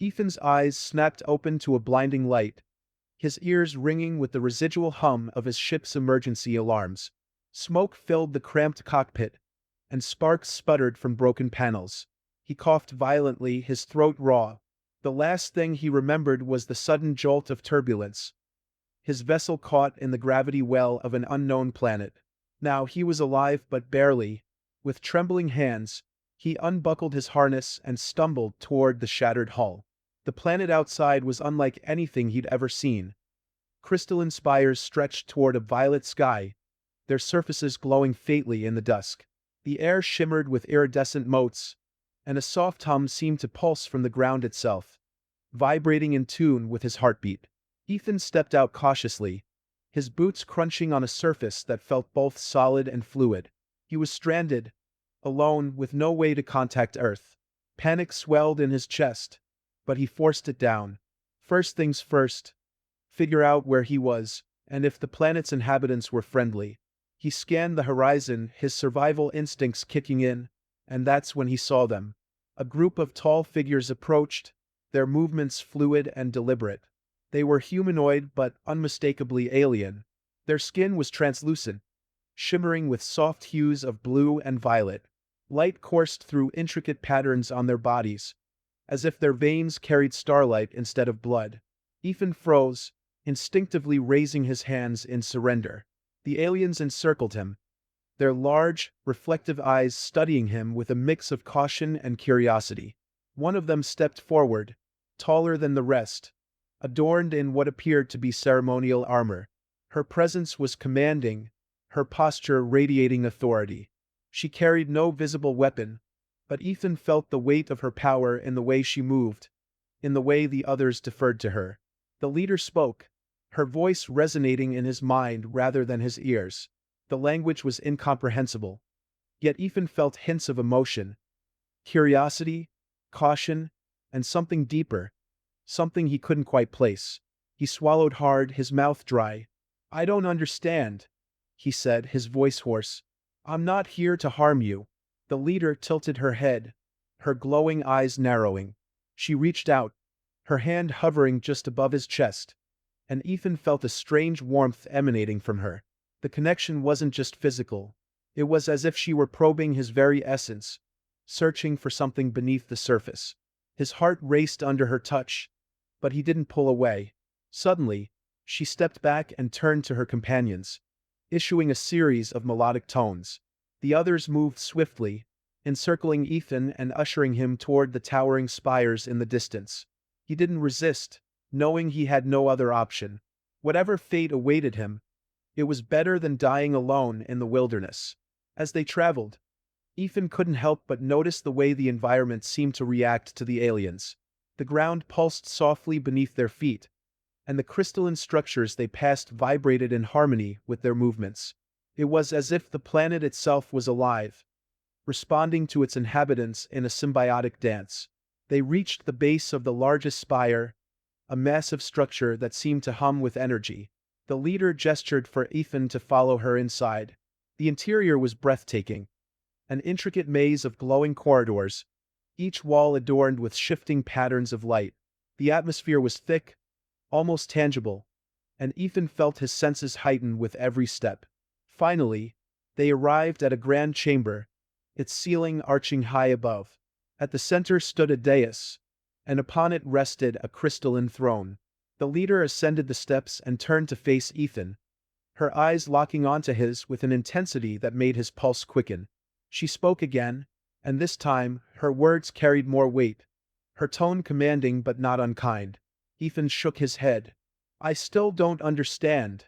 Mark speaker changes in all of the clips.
Speaker 1: Ethan's eyes snapped open to a blinding light, his ears ringing with the residual hum of his ship's emergency alarms. Smoke filled the cramped cockpit, and sparks sputtered from broken panels. He coughed violently, his throat raw. The last thing he remembered was the sudden jolt of turbulence. His vessel caught in the gravity well of an unknown planet. Now he was alive, but barely. With trembling hands, he unbuckled his harness and stumbled toward the shattered hull. The planet outside was unlike anything he'd ever seen. Crystalline spires stretched toward a violet sky, their surfaces glowing faintly in the dusk. The air shimmered with iridescent motes, and a soft hum seemed to pulse from the ground itself, vibrating in tune with his heartbeat. Ethan stepped out cautiously, his boots crunching on a surface that felt both solid and fluid. He was stranded, alone, with no way to contact Earth. Panic swelled in his chest, but he forced it down. First things first, figure out where he was, and if the planet's inhabitants were friendly. He scanned the horizon, his survival instincts kicking in, and that's when he saw them. A group of tall figures approached, their movements fluid and deliberate. They were humanoid but unmistakably alien. Their skin was translucent, shimmering with soft hues of blue and violet. Light coursed through intricate patterns on their bodies, as if their veins carried starlight instead of blood. Ethan froze, instinctively raising his hands in surrender. The aliens encircled him, their large, reflective eyes studying him with a mix of caution and curiosity. One of them stepped forward, taller than the rest, adorned in what appeared to be ceremonial armor. Her presence was commanding, her posture radiating authority. She carried no visible weapon, but Ethan felt the weight of her power in the way she moved, in the way the others deferred to her. The leader spoke, her voice resonating in his mind rather than his ears. The language was incomprehensible, yet Ethan felt hints of emotion, curiosity, caution, and something deeper, something he couldn't quite place. He swallowed hard, his mouth dry. "I don't understand," he said, his voice hoarse. "I'm not here to harm you." The leader tilted her head, her glowing eyes narrowing. She reached out, her hand hovering just above his chest, and Ethan felt a strange warmth emanating from her. The connection wasn't just physical. It was as if she were probing his very essence, searching for something beneath the surface. His heart raced under her touch, but he didn't pull away. Suddenly, she stepped back and turned to her companions, issuing a series of melodic tones. The others moved swiftly, encircling Ethan and ushering him toward the towering spires in the distance. He didn't resist, knowing he had no other option. Whatever fate awaited him, it was better than dying alone in the wilderness. As they traveled, Ethan couldn't help but notice the way the environment seemed to react to the aliens. The ground pulsed softly beneath their feet, and the crystalline structures they passed vibrated in harmony with their movements. It was as if the planet itself was alive, responding to its inhabitants in a symbiotic dance. They reached the base of the largest spire, a massive structure that seemed to hum with energy. The leader gestured for Ethan to follow her inside. The interior was breathtaking, an intricate maze of glowing corridors, each wall adorned with shifting patterns of light. The atmosphere was thick, almost tangible, and Ethan felt his senses heighten with every step. Finally, they arrived at a grand chamber, its ceiling arching high above. At the center stood a dais, and upon it rested a crystalline throne. The leader ascended the steps and turned to face Ethan, her eyes locking onto his with an intensity that made his pulse quicken. She spoke again, and this time, her words carried more weight, her tone commanding but not unkind. Ethan shook his head. "I still don't understand,"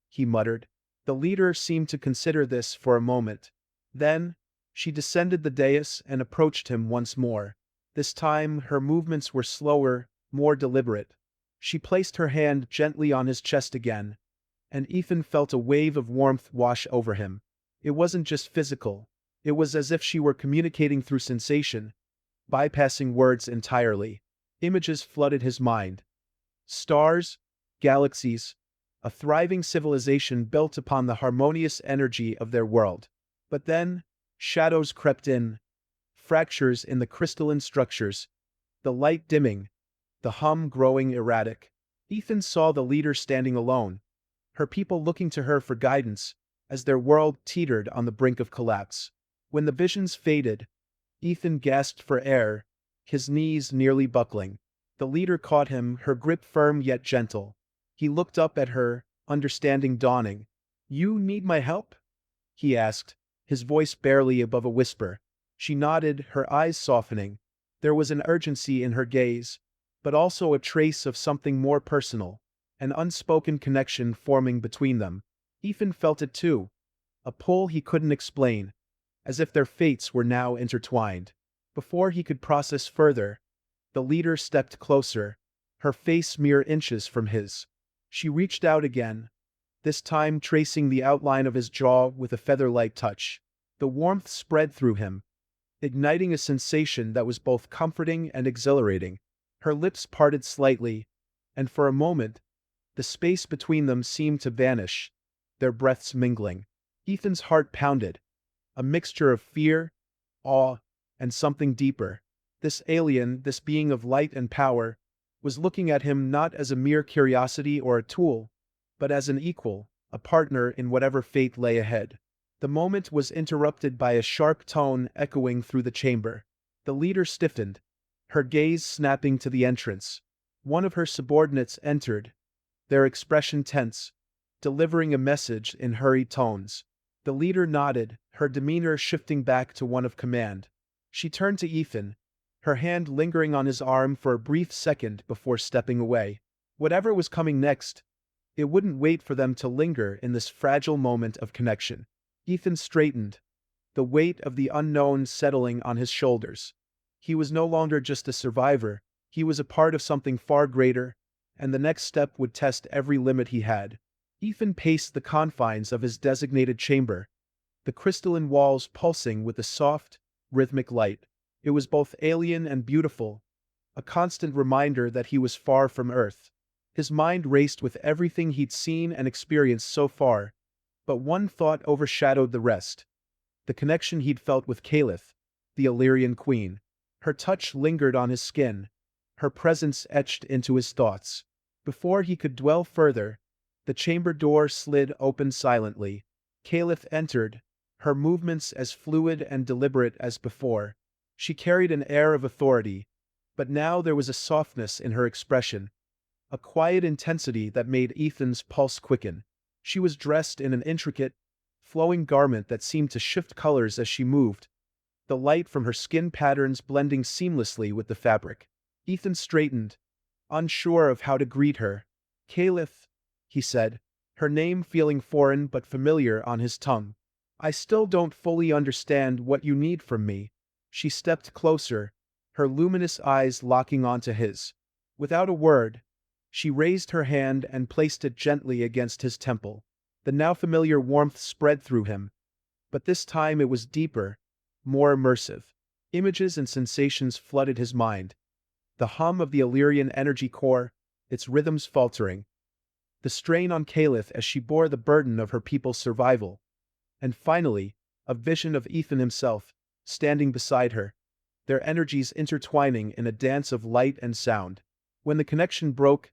Speaker 1: he muttered. The leader seemed to consider this for a moment. Then, she descended the dais and approached him once more. This time, her movements were slower, more deliberate. She placed her hand gently on his chest again, and Ethan felt a wave of warmth wash over him. It wasn't just physical. It was as if she were communicating through sensation, bypassing words entirely. Images flooded his mind. Stars, galaxies, a thriving civilization built upon the harmonious energy of their world. But then, shadows crept in, fractures in the crystalline structures, the light dimming, the hum growing erratic. Ethan saw the leader standing alone, her people looking to her for guidance, as their world teetered on the brink of collapse. When the visions faded, Ethan gasped for air, his knees nearly buckling. The leader caught him, her grip firm yet gentle. He looked up at her, understanding dawning. "You need my help?" he asked, his voice barely above a whisper. She nodded, her eyes softening. There was an urgency in her gaze, but also a trace of something more personal, an unspoken connection forming between them. Ethan felt it too, a pull he couldn't explain, as if their fates were now intertwined. Before he could process further, the leader stepped closer, her face mere inches from his. She reached out again, this time tracing the outline of his jaw with a feather-light touch. The warmth spread through him, igniting a sensation that was both comforting and exhilarating. Her lips parted slightly, and for a moment, the space between them seemed to vanish, their breaths mingling. Ethan's heart pounded, a mixture of fear, awe, and something deeper. This alien, this being of light and power, was looking at him not as a mere curiosity or a tool, but as an equal, a partner in whatever fate lay ahead. The moment was interrupted by a sharp tone echoing through the chamber. The leader stiffened, her gaze snapping to the entrance. One of her subordinates entered, their expression tense, delivering a message in hurried tones. The leader nodded, her demeanor shifting back to one of command. She turned to Ethan, her hand lingering on his arm for a brief second before stepping away. Whatever was coming next, it wouldn't wait for them to linger in this fragile moment of connection. Ethan straightened, the weight of the unknown settling on his shoulders. He was no longer just a survivor, he was a part of something far greater, and the next step would test every limit he had. Ethan paced the confines of his designated chamber, the crystalline walls pulsing with a soft, rhythmic light. It was both alien and beautiful, a constant reminder that he was far from Earth. His mind raced with everything he'd seen and experienced so far, but one thought overshadowed the rest. The connection he'd felt with Caliph, the Illyrian queen. Her touch lingered on his skin, her presence etched into his thoughts. Before he could dwell further, the chamber door slid open silently. Caliph entered, her movements as fluid and deliberate as before. She carried an air of authority, but now there was a softness in her expression, a quiet intensity that made Ethan's pulse quicken. She was dressed in an intricate, flowing garment that seemed to shift colors as she moved, the light from her skin patterns blending seamlessly with the fabric. Ethan straightened, unsure of how to greet her. "Caliph," he said, her name feeling foreign but familiar on his tongue. "I still don't fully understand what you need from me." She stepped closer, her luminous eyes locking onto his. Without a word, she raised her hand and placed it gently against his temple. The now familiar warmth spread through him, but this time it was deeper, more immersive. Images and sensations flooded his mind. The hum of the Illyrian energy core, its rhythms faltering. The strain on Caliph as she bore the burden of her people's survival. And finally, a vision of Ethan himself, standing beside her, their energies intertwining in a dance of light and sound. When the connection broke,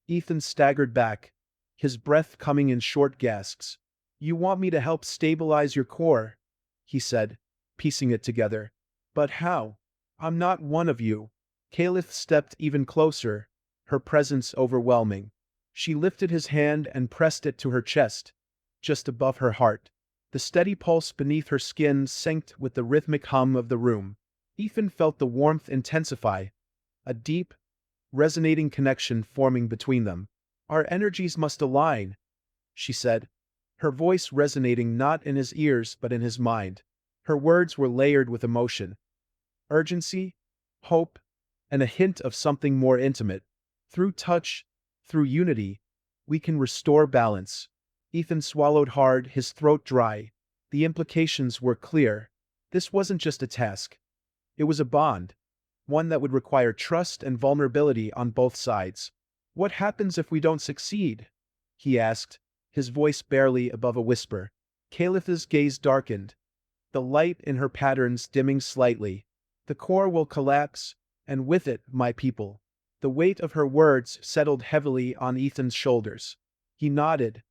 Speaker 1: Ethan staggered back, his breath coming in short gasps. "You want me to help stabilize your core," he said, piecing it together. "But how? I'm not one of you." Caliph stepped even closer, her presence overwhelming. She lifted his hand and pressed it to her chest, just above her heart. The steady pulse beneath her skin synced with the rhythmic hum of the room. Ethan felt the warmth intensify, a deep, resonating connection forming between them. "Our energies must align," she said, her voice resonating not in his ears but in his mind. Her words were layered with emotion, urgency, hope, and a hint of something more intimate. "Through touch, through unity, we can restore balance." Ethan swallowed hard, his throat dry. The implications were clear. This wasn't just a task. It was a bond, one that would require trust and vulnerability on both sides. "What happens if we don't succeed?" he asked, his voice barely above a whisper. Caliph's gaze darkened, the light in her patterns dimming slightly. "The core will collapse, and with it, my people." The weight of her words settled heavily on Ethan's shoulders. He nodded,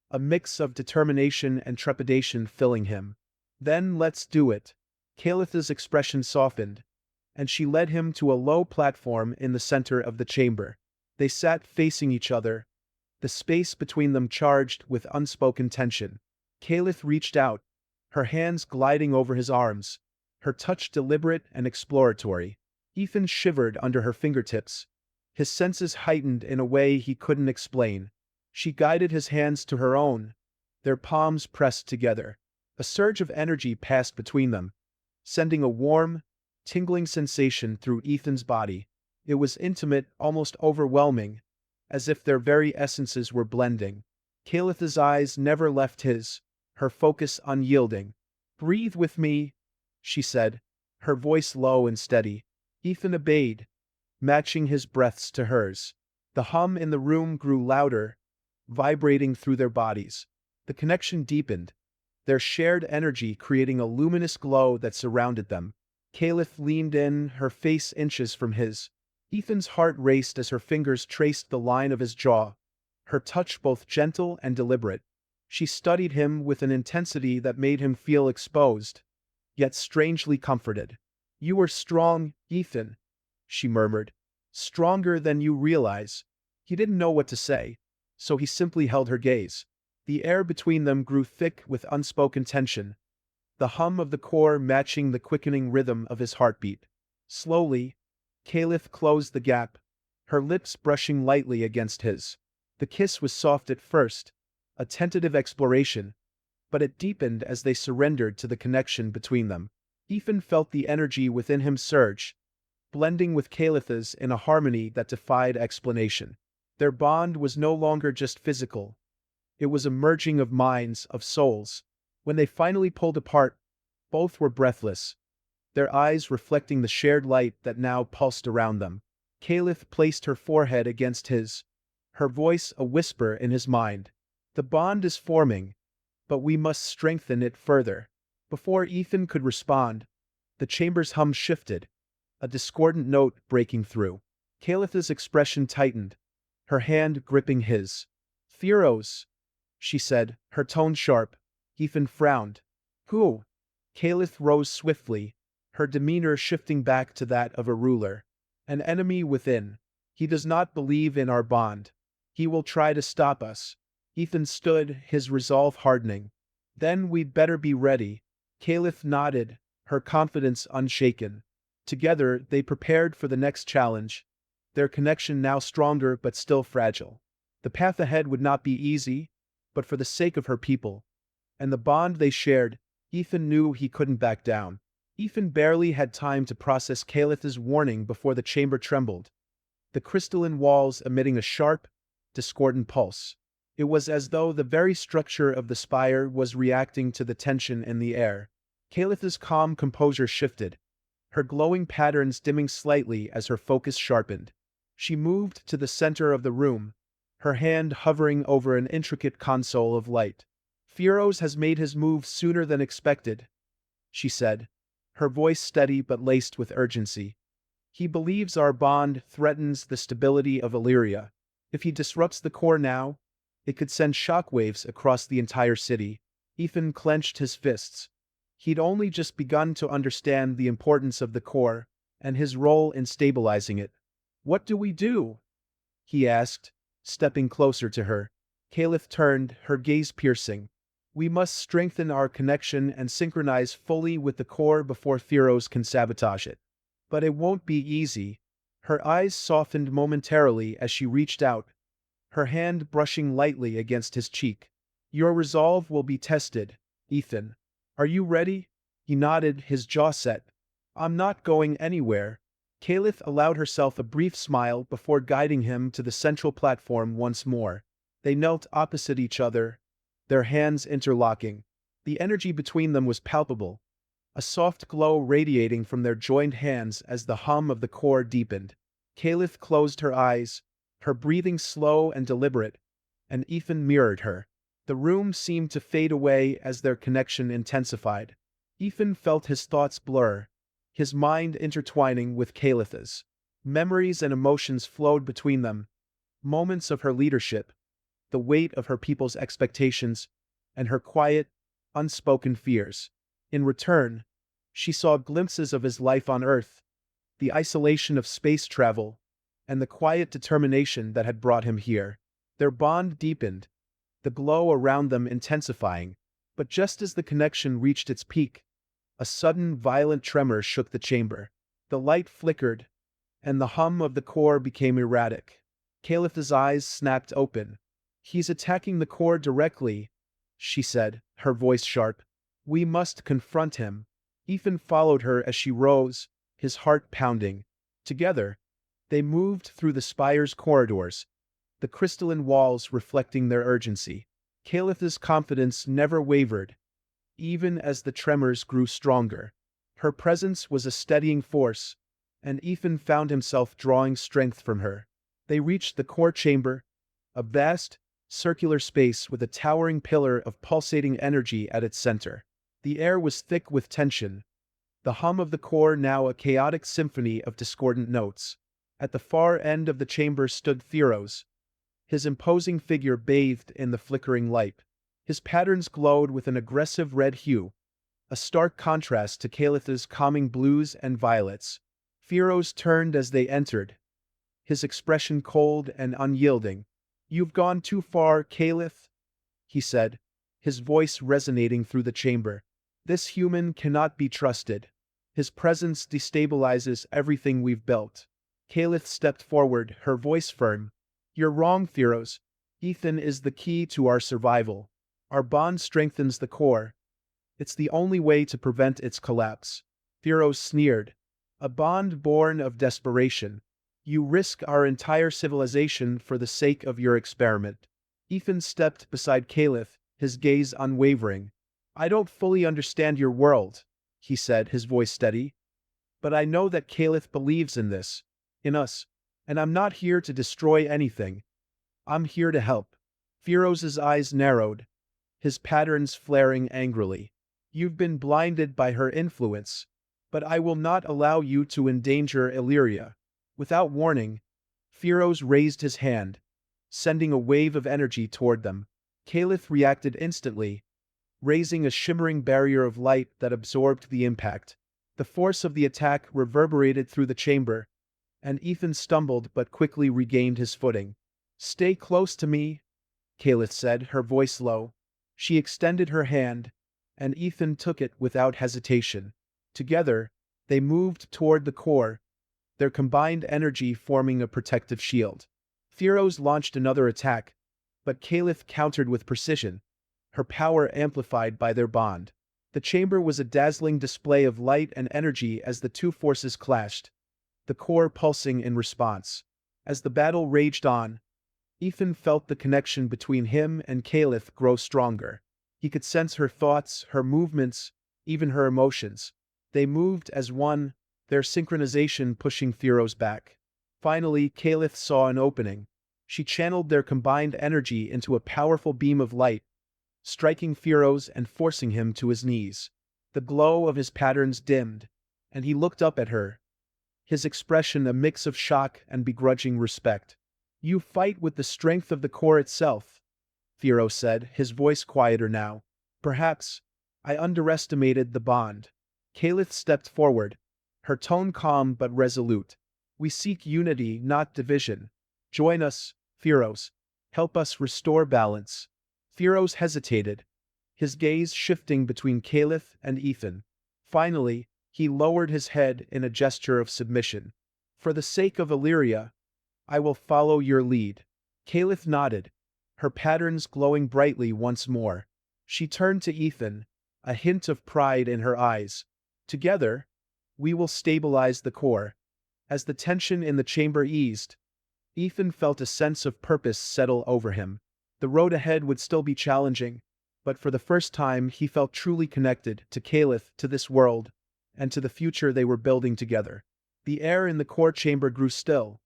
Speaker 1: a mix of determination and trepidation filling him. "Then let's do it." Kalitha's expression softened, and she led him to a low platform in the center of the chamber. They sat facing each other, the space between them charged with unspoken tension. Kalith reached out, her hands gliding over his arms, her touch deliberate and exploratory. Ethan shivered under her fingertips, his senses heightened in a way he couldn't explain. She guided his hands to her own, their palms pressed together. A surge of energy passed between them, sending a warm, tingling sensation through Ethan's body. It was intimate, almost overwhelming, as if their very essences were blending. Kalitha's eyes never left his, her focus unyielding. "Breathe with me," she said, her voice low and steady. Ethan obeyed, matching his breaths to hers. The hum in the room grew louder, vibrating through their bodies. The connection deepened, their shared energy creating a luminous glow that surrounded them. Kalith leaned in, her face inches from his. Ethan's heart raced as her fingers traced the line of his jaw, her touch both gentle and deliberate. She studied him with an intensity that made him feel exposed, yet strangely comforted. "You are strong, Ethan," she murmured. "Stronger than you realize." He didn't know what to say, so he simply held her gaze. The air between them grew thick with unspoken tension, the hum of the core matching the quickening rhythm of his heartbeat. Slowly, Kalith closed the gap, her lips brushing lightly against his. The kiss was soft at first, a tentative exploration, but it deepened as they surrendered to the connection between them. Ethan felt the energy within him surge, blending with Kalitha's in a harmony that defied explanation. Their bond was no longer just physical. It was a merging of minds, of souls. When they finally pulled apart, both were breathless, their eyes reflecting the shared light that now pulsed around them. Kalith placed her forehead against his, her voice a whisper in his mind. "The bond is forming, but we must strengthen it further." Before Ethan could respond, the chamber's hum shifted, a discordant note breaking through. Kalitha's expression tightened, her hand gripping his. "Theros," she said, her tone sharp. Ethan frowned. "Who?" Kalith rose swiftly, her demeanor shifting back to that of a ruler. "An enemy within. He does not believe in our bond. He will try to stop us." Ethan stood, his resolve hardening. "Then we'd better be ready." Kalith nodded, her confidence unshaken. Together, they prepared for the next challenge, their connection now stronger but still fragile. The path ahead would not be easy, but for the sake of her people and the bond they shared, Ethan knew he couldn't back down. Ethan barely had time to process Kalitha's warning before the chamber trembled, the crystalline walls emitting a sharp, discordant pulse. It was as though the very structure of the spire was reacting to the tension in the air. Kalitha's calm composure shifted, her glowing patterns dimming slightly as her focus sharpened. She moved to the center of the room, her hand hovering over an intricate console of light. "Theros has made his move sooner than expected," she said, her voice steady but laced with urgency. "He believes our bond threatens the stability of Illyria. If he disrupts the core now, it could send shockwaves across the entire city." Ethan clenched his fists. He'd only just begun to understand the importance of the core and his role in stabilizing it. "What do we do?" he asked, stepping closer to her. Kalith turned, her gaze piercing. "We must strengthen our connection and synchronize fully with the core before Theros can sabotage it. But it won't be easy." Her eyes softened momentarily as she reached out, her hand brushing lightly against his cheek. "Your resolve will be tested, Ethan. Are you ready?" He nodded, his jaw set. "I'm not going anywhere." Kalith allowed herself a brief smile before guiding him to the central platform once more. They knelt opposite each other, their hands interlocking. The energy between them was palpable, a soft glow radiating from their joined hands as the hum of the core deepened. Kalith closed her eyes, her breathing slow and deliberate, and Ethan mirrored her. The room seemed to fade away as their connection intensified. Ethan felt his thoughts blur, his mind intertwining with Kalitha's. Memories and emotions flowed between them, moments of her leadership, the weight of her people's expectations, and her quiet, unspoken fears. In return, she saw glimpses of his life on Earth, the isolation of space travel, and the quiet determination that had brought him here. Their bond deepened, the glow around them intensifying, but just as the connection reached its peak, a sudden violent tremor shook the chamber. The light flickered, and the hum of the core became erratic. Calipha's eyes snapped open. "He's attacking the core directly," she said, her voice sharp. "We must confront him." Ethan followed her as she rose, his heart pounding. Together, they moved through the spire's corridors, the crystalline walls reflecting their urgency. Calipha's confidence never wavered, even as the tremors grew stronger. Her presence was a steadying force, and Ethan found himself drawing strength from her. They reached the core chamber, a vast, circular space with a towering pillar of pulsating energy at its center. The air was thick with tension, the hum of the core now a chaotic symphony of discordant notes. At the far end of the chamber stood Theros, his imposing figure bathed in the flickering light. His patterns glowed with an aggressive red hue, a stark contrast to Calipha's calming blues and violets. Theros turned as they entered, his expression cold and unyielding. "You've gone too far, Caliph," he said, his voice resonating through the chamber. "This human cannot be trusted. His presence destabilizes everything we've built." Caliph stepped forward, her voice firm. "You're wrong, Theros. Ethan is the key to our survival. Our bond strengthens the core. It's the only way to prevent its collapse." Theros sneered. "A bond born of desperation. You risk our entire civilization for the sake of your experiment." Ethan stepped beside Caliph, his gaze unwavering. "I don't fully understand your world," he said, his voice steady. "But I know that Caliph believes in this, in us, and I'm not here to destroy anything. I'm here to help." Theros' eyes narrowed, his patterns flaring angrily. "You've been blinded by her influence, but I will not allow you to endanger Illyria." Without warning, Theros raised his hand, sending a wave of energy toward them. Caliph reacted instantly, raising a shimmering barrier of light that absorbed the impact. The force of the attack reverberated through the chamber, and Ethan stumbled but quickly regained his footing. "Stay close to me," Caliph said, her voice low. She extended her hand, and Ethan took it without hesitation. Together, they moved toward the core, their combined energy forming a protective shield. Theros launched another attack, but Caliph countered with precision, her power amplified by their bond. The chamber was a dazzling display of light and energy as the two forces clashed, the core pulsing in response. As the battle raged on, Ethan felt the connection between him and Caliph grow stronger. He could sense her thoughts, her movements, even her emotions. They moved as one, their synchronization pushing Theros back. Finally, Caliph saw an opening. She channeled their combined energy into a powerful beam of light, striking Theros and forcing him to his knees. The glow of his patterns dimmed, and he looked up at her, his expression a mix of shock and begrudging respect. "You fight with the strength of the core itself," Theros said, his voice quieter now. "Perhaps I underestimated the bond." Caliph stepped forward, her tone calm but resolute. "We seek unity, not division. Join us, Theros. Help us restore balance." Theros hesitated, his gaze shifting between Caliph and Ethan. Finally, he lowered his head in a gesture of submission. "For the sake of Illyria, I will follow your lead." Caliph nodded, her patterns glowing brightly once more. She turned to Ethan, a hint of pride in her eyes. "Together, we will stabilize the core." As the tension in the chamber eased, Ethan felt a sense of purpose settle over him. The road ahead would still be challenging, but for the first time he felt truly connected to Caliph, to this world, and to the future they were building together. The air in the core chamber grew still,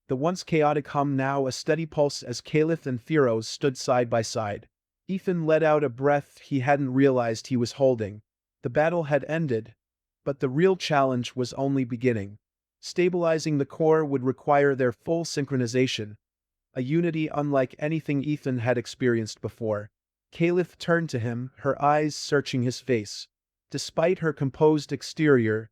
Speaker 1: the once chaotic hum now a steady pulse as Caliph and Theros stood side by side. Ethan let out a breath he hadn't realized he was holding. The battle had ended, but the real challenge was only beginning. Stabilizing the core would require their full synchronization, a unity unlike anything Ethan had experienced before. Caliph turned to him, her eyes searching his face. Despite her composed exterior,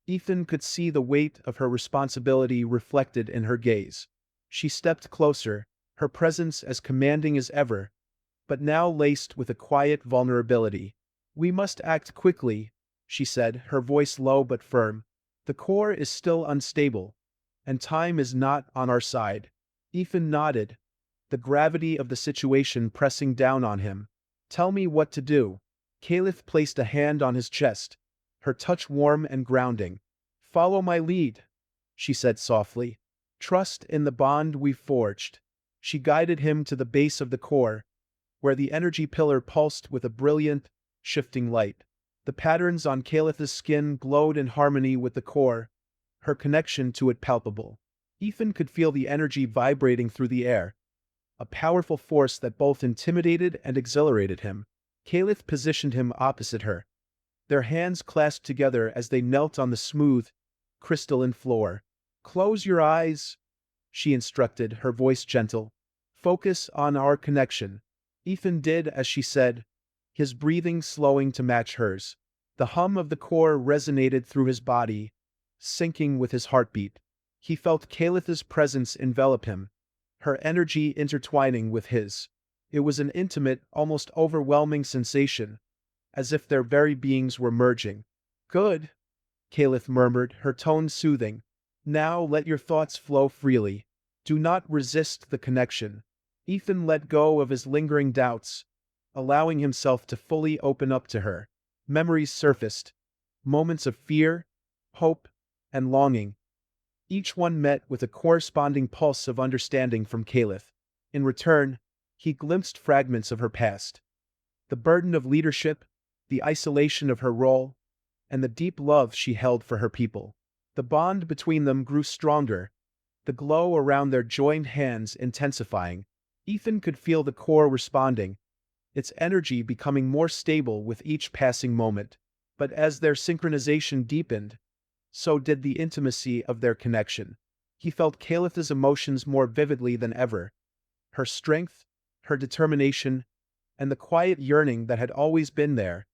Speaker 1: Ethan could see the weight of her responsibility reflected in her gaze. She stepped closer, her presence as commanding as ever, but now laced with a quiet vulnerability. "We must act quickly," she said, her voice low but firm. "The core is still unstable, and time is not on our side." Ethan nodded, the gravity of the situation pressing down on him. "Tell me what to do." Caliph placed a hand on his chest, her touch warm and grounding. "Follow my lead," she said softly. "Trust in the bond we've forged." She guided him to the base of the core, where the energy pillar pulsed with a brilliant, shifting light. The patterns on Caliph's skin glowed in harmony with the core, her connection to it palpable. Ethan could feel the energy vibrating through the air, a powerful force that both intimidated and exhilarated him. Caliph positioned him opposite her, their hands clasped together as they knelt on the smooth, crystalline floor. "Close your eyes," she instructed, her voice gentle. "Focus on our connection." Ethan did as she said, his breathing slowing to match hers. The hum of the core resonated through his body, syncing with his heartbeat. He felt Calitha's presence envelop him, her energy intertwining with his. It was an intimate, almost overwhelming sensation, as if their very beings were merging. "Good," Caliph murmured, her tone soothing. "Now let your thoughts flow freely. Do not resist the connection." Ethan let go of his lingering doubts, allowing himself to fully open up to her. Memories surfaced, moments of fear, hope, and longing. Each one met with a corresponding pulse of understanding from Caliph. In return, he glimpsed fragments of her past. The burden of leadership, the isolation of her role, and the deep love she held for her people. The bond between them grew stronger, the glow around their joined hands intensifying. Ethan could feel the core responding, its energy becoming more stable with each passing moment. But as their synchronization deepened, so did the intimacy of their connection. He felt Calitha's emotions more vividly than ever, her strength, her determination, and the quiet yearning that had always been there,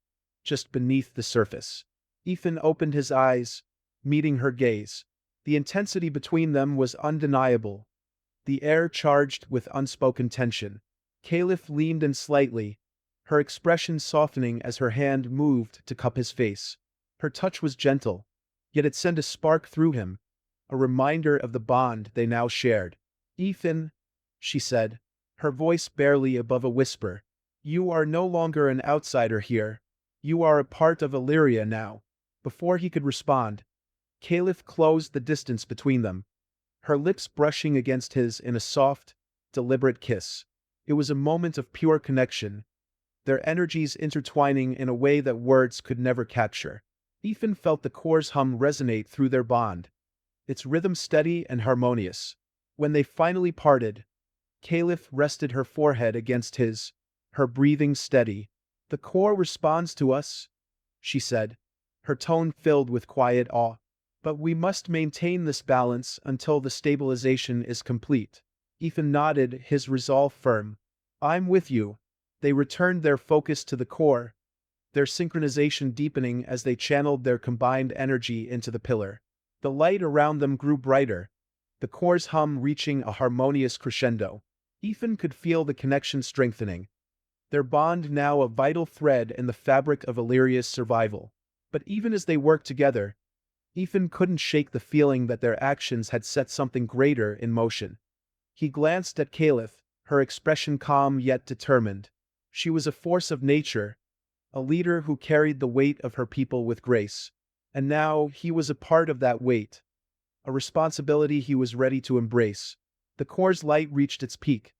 Speaker 1: just beneath the surface. Ethan opened his eyes, meeting her gaze. The intensity between them was undeniable, the air charged with unspoken tension. Caliph leaned in slightly, her expression softening as her hand moved to cup his face. Her touch was gentle, yet it sent a spark through him, a reminder of the bond they now shared. "Ethan," she said, her voice barely above a whisper, "you are no longer an outsider here. You are a part of Illyria now." Before he could respond, Caliph closed the distance between them, her lips brushing against his in a soft, deliberate kiss. It was a moment of pure connection, their energies intertwining in a way that words could never capture. Ethan felt the core's hum resonate through their bond, its rhythm steady and harmonious. When they finally parted, Caliph rested her forehead against his, her breathing steady. "The core responds to us," she said, her tone filled with quiet awe. "But we must maintain this balance until the stabilization is complete." Ethan nodded, his resolve firm. "I'm with you." They returned their focus to the core, their synchronization deepening as they channeled their combined energy into the pillar. The light around them grew brighter, the core's hum reaching a harmonious crescendo. Ethan could feel the connection strengthening, their bond now a vital thread in the fabric of Illyria's survival. But even as they worked together, Ethan couldn't shake the feeling that their actions had set something greater in motion. He glanced at Caliph, her expression calm yet determined. She was a force of nature, a leader who carried the weight of her people with grace. And now he was a part of that weight, a responsibility he was ready to embrace. The core's light reached its peak,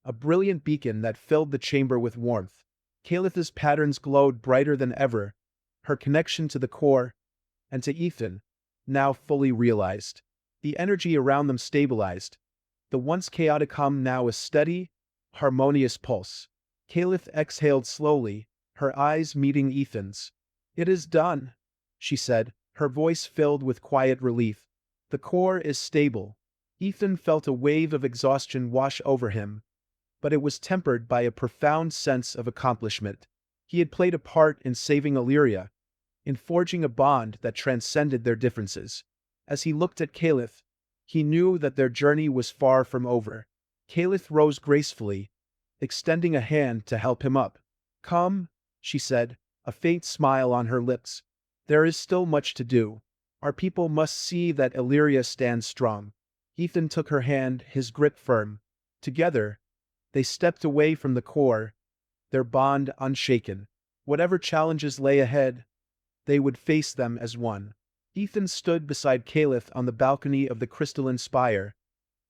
Speaker 1: a brilliant beacon that filled the chamber with warmth. Calitha's patterns glowed brighter than ever, her connection to the core, and to Ethan, now fully realized. The energy around them stabilized, the once chaotic hum now a steady, harmonious pulse. Caliph exhaled slowly, her eyes meeting Ethan's. "It is done," she said, her voice filled with quiet relief. The core is stable. Ethan felt a wave of exhaustion wash over him, but it was tempered by a profound sense of accomplishment. He had played a part in saving Illyria, in forging a bond that transcended their differences. As he looked at Caliph, he knew that their journey was far from over. Caliph rose gracefully, extending a hand to help him up. "Come," she said, a faint smile on her lips. "There is still much to do. Our people must see that Illyria stands strong." Ethan took her hand, his grip firm. Together, they stepped away from the core, their bond unshaken. Whatever challenges lay ahead, they would face them as one. Ethan stood beside Caliph on the balcony of the crystalline spire,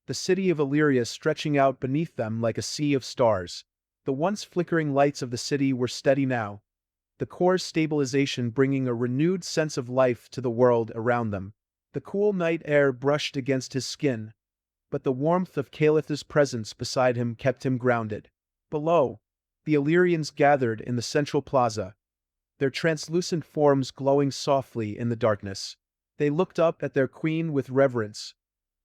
Speaker 1: the city of Illyria stretching out beneath them like a sea of stars. The once flickering lights of the city were steady now, the core's stabilization bringing a renewed sense of life to the world around them. The cool night air brushed against his skin, but the warmth of Caliph's presence beside him kept him grounded. Below, the Illyrians gathered in the central plaza, their translucent forms glowing softly in the darkness. They looked up at their queen with reverence,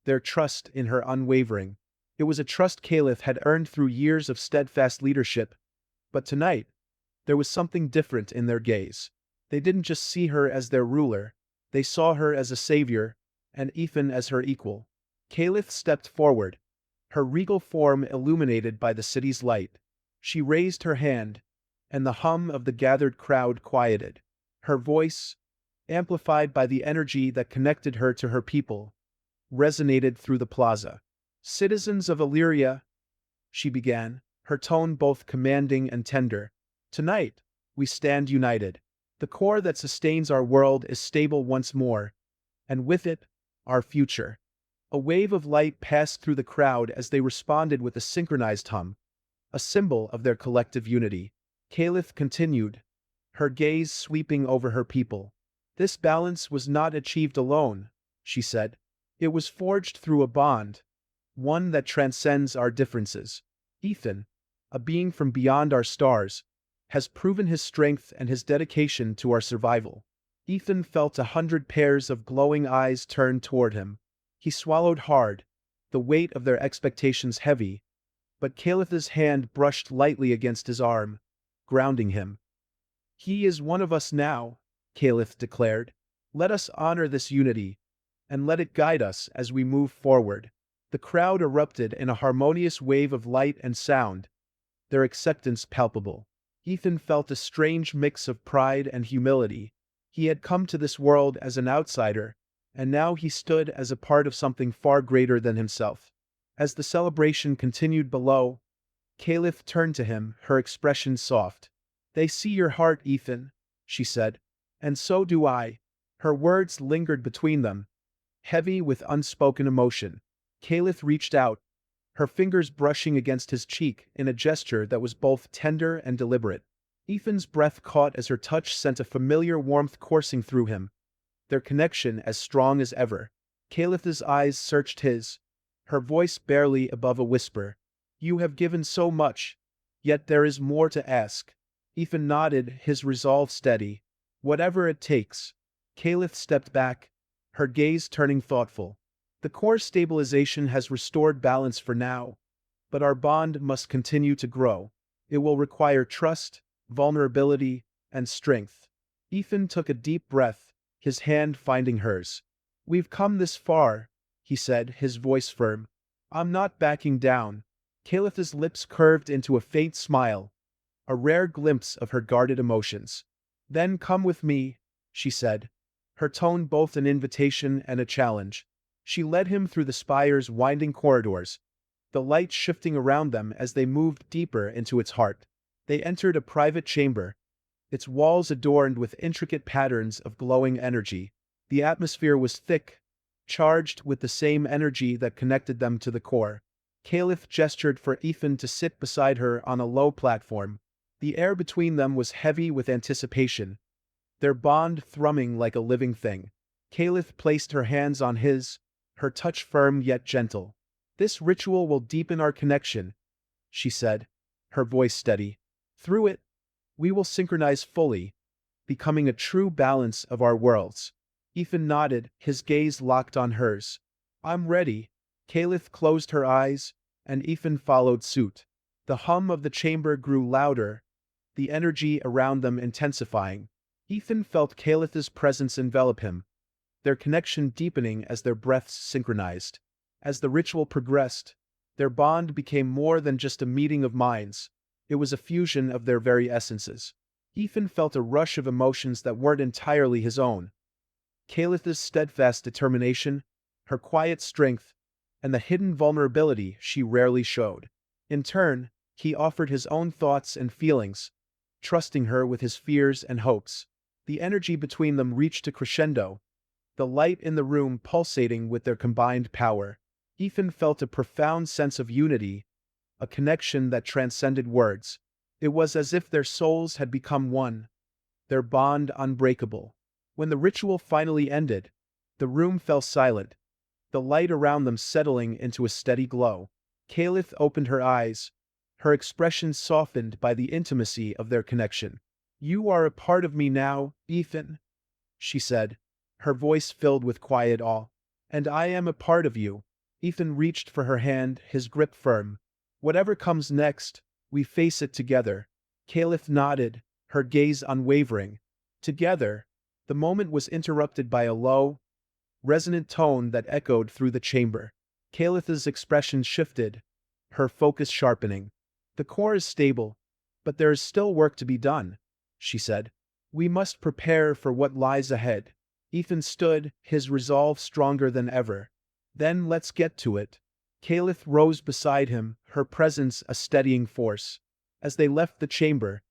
Speaker 1: their trust in her unwavering. It was a trust Caliph had earned through years of steadfast leadership, but tonight, there was something different in their gaze. They didn't just see her as their ruler, they saw her as a savior, and Ethan as her equal. Caliph stepped forward, her regal form illuminated by the city's light. She raised her hand, and the hum of the gathered crowd quieted. Her voice, amplified by the energy that connected her to her people, resonated through the plaza. "Citizens of Illyria," she began, her tone both commanding and tender. "Tonight, we stand united. The core that sustains our world is stable once more, and with it, our future." A wave of light passed through the crowd as they responded with a synchronized hum, a symbol of their collective unity. Caliph continued, her gaze sweeping over her people. "This balance was not achieved alone," she said. "It was forged through a bond, one that transcends our differences. Ethan, a being from beyond our stars, has proven his strength and his dedication to our survival." Ethan felt 100 pairs of glowing eyes turned toward him. He swallowed hard, the weight of their expectations heavy, but Caliph's hand brushed lightly against his arm, grounding him. "He is one of us now," Caliph declared. "Let us honor this unity, and let it guide us as we move forward." The crowd erupted in a harmonious wave of light and sound, their acceptance palpable. Ethan felt a strange mix of pride and humility. He had come to this world as an outsider, and now he stood as a part of something far greater than himself. As the celebration continued below, Caliph turned to him, her expression soft. "They see your heart, Ethan," she said. "And so do I." Her words lingered between them, heavy with unspoken emotion. Caliph reached out, her fingers brushing against his cheek in a gesture that was both tender and deliberate. Ethan's breath caught as her touch sent a familiar warmth coursing through him, their connection as strong as ever. Caliph's eyes searched his, her voice barely above a whisper. "You have given so much, yet there is more to ask." Ethan nodded, his resolve steady. "Whatever it takes." Caliph stepped back, her gaze turning thoughtful. "The core stabilization has restored balance for now, but our bond must continue to grow. It will require trust, vulnerability, and strength." Ethan took a deep breath, his hand finding hers. "We've come this far," he said, his voice firm. "I'm not backing down." Caliph's lips curved into a faint smile, a rare glimpse of her guarded emotions. "Then come with me," she said, her tone both an invitation and a challenge. She led him through the spire's winding corridors, the light shifting around them as they moved deeper into its heart. They entered a private chamber, its walls adorned with intricate patterns of glowing energy. The atmosphere was thick, charged with the same energy that connected them to the core. Caliph gestured for Ethan to sit beside her on a low platform. The air between them was heavy with anticipation, their bond thrumming like a living thing. Caliph placed her hands on his, her touch firm yet gentle. "This ritual will deepen our connection," she said, her voice steady. "Through it, we will synchronize fully, becoming a true balance of our worlds." Ethan nodded, his gaze locked on hers. I'm ready. Kalith closed her eyes, and Ethan followed suit. The hum of the chamber grew louder, the energy around them intensifying. Ethan felt Kalith's presence envelop him, their connection deepening as their breaths synchronized. As the ritual progressed, their bond became more than just a meeting of minds. It was a fusion of their very essences. Ethan felt a rush of emotions that weren't entirely his own. Kalith's steadfast determination, her quiet strength, and the hidden vulnerability she rarely showed. In turn, he offered his own thoughts and feelings, trusting her with his fears and hopes. The energy between them reached a crescendo, the light in the room pulsating with their combined power. Ethan felt a profound sense of unity, a connection that transcended words. It was as if their souls had become one, their bond unbreakable. When the ritual finally ended, the room fell silent, the light around them settling into a steady glow. Kalith opened her eyes, her expression softened by the intimacy of their connection. You are a part of me now, Ethan, she said, her voice filled with quiet awe. And I am a part of you. Ethan reached for her hand, his grip firm. Whatever comes next, we face it together. Kalith nodded, her gaze unwavering. Together. The moment was interrupted by a low, resonant tone that echoed through the chamber. Kalith's expression shifted, her focus sharpening. The core is stable, but there is still work to be done, she said. We must prepare for what lies ahead. Ethan stood, his resolve stronger than ever. Then let's get to it. Kalith rose beside him, her presence a steadying force. As they left the chamber,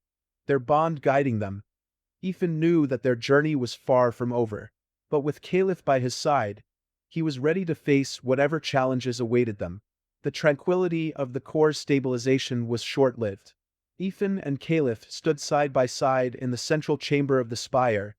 Speaker 1: their bond guiding them, Ethan knew that their journey was far from over. But with Kalith by his side, he was ready to face whatever challenges awaited them. The tranquility of the core's stabilization was short-lived. Ethan and Kalith stood side by side in the central chamber of the spire,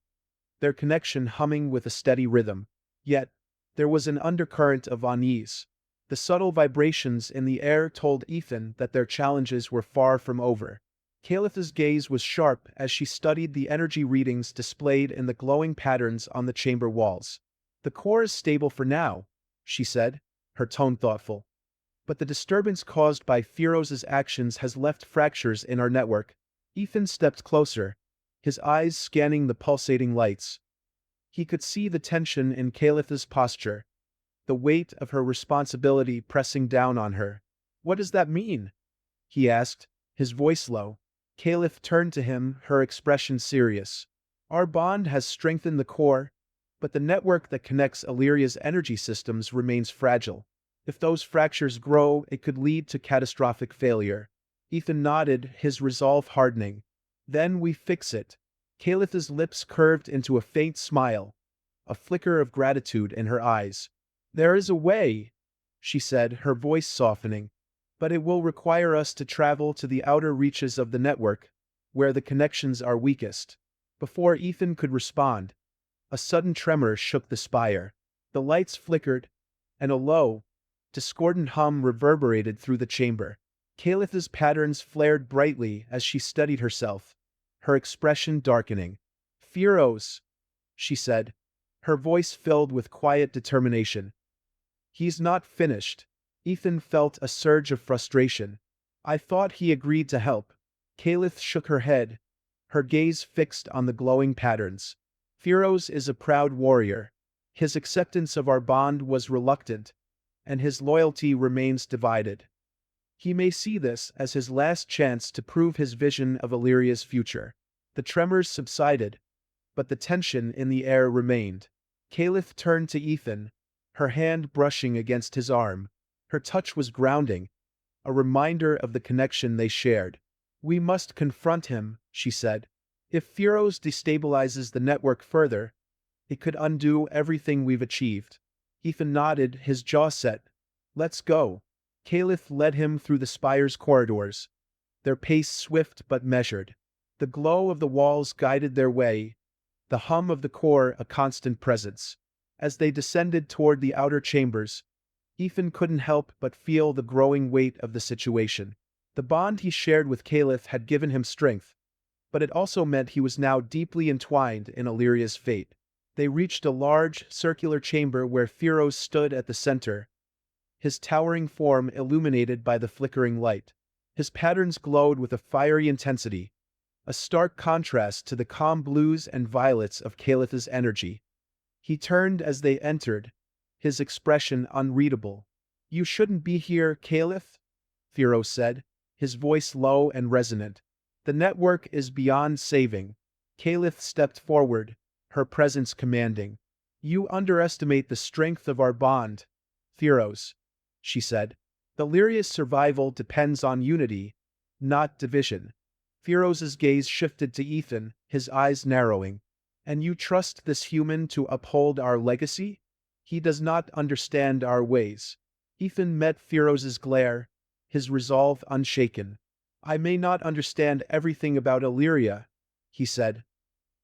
Speaker 1: their connection humming with a steady rhythm. Yet, there was an undercurrent of unease. The subtle vibrations in the air told Ethan that their challenges were far from over. Kalith's gaze was sharp as she studied the energy readings displayed in the glowing patterns on the chamber walls. The core is stable for now, she said, her tone thoughtful. But the disturbance caused by Firoz's actions has left fractures in our network. Ethan stepped closer, his eyes scanning the pulsating lights. He could see the tension in Kalith's posture, the weight of her responsibility pressing down on her. What does that mean? He asked, his voice low. Kalith turned to him, her expression serious. Our bond has strengthened the core, but the network that connects Illyria's energy systems remains fragile. If those fractures grow, it could lead to catastrophic failure. Ethan nodded, his resolve hardening. Then we fix it. Kalith's lips curved into a faint smile, a flicker of gratitude in her eyes. There is a way, she said, her voice softening. But it will require us to travel to the outer reaches of the network, where the connections are weakest. Before Ethan could respond, a sudden tremor shook the spire. The lights flickered, and a low, discordant hum reverberated through the chamber. Kalith's patterns flared brightly as she steadied herself, her expression darkening. Firoz, she said, her voice filled with quiet determination. He's not finished. Ethan felt a surge of frustration. I thought he agreed to help. Kalith shook her head, her gaze fixed on the glowing patterns. Firoz is a proud warrior. His acceptance of our bond was reluctant, and his loyalty remains divided. He may see this as his last chance to prove his vision of Illyria's future. The tremors subsided, but the tension in the air remained. Kalith turned to Ethan, her hand brushing against his arm. Her touch was grounding, a reminder of the connection they shared. We must confront him, she said. If Firoz destabilizes the network further, it could undo everything we've achieved. Ethan nodded, his jaw set. Let's go. Kalith led him through the spire's corridors, their pace swift but measured. The glow of the walls guided their way, the hum of the core a constant presence. As they descended toward the outer chambers, Ethan couldn't help but feel the growing weight of the situation. The bond he shared with Kalith had given him strength, but it also meant he was now deeply entwined in Illyria's fate. They reached a large, circular chamber where Firos stood at the center, his towering form illuminated by the flickering light. His patterns glowed with a fiery intensity, a stark contrast to the calm blues and violets of Calith's energy. He turned as they entered, his expression unreadable. "You shouldn't be here, Caliph," Firos said, his voice low and resonant. "The network is beyond saving." Caliph stepped forward, her presence commanding. "You underestimate the strength of our bond, Firos," she said. "Illyria's survival depends on unity, not division." Firoz's gaze shifted to Ethan, his eyes narrowing. "And you trust this human to uphold our legacy? He does not understand our ways." Ethan met Firoz's glare, his resolve unshaken. "I may not understand everything about Illyria," he said,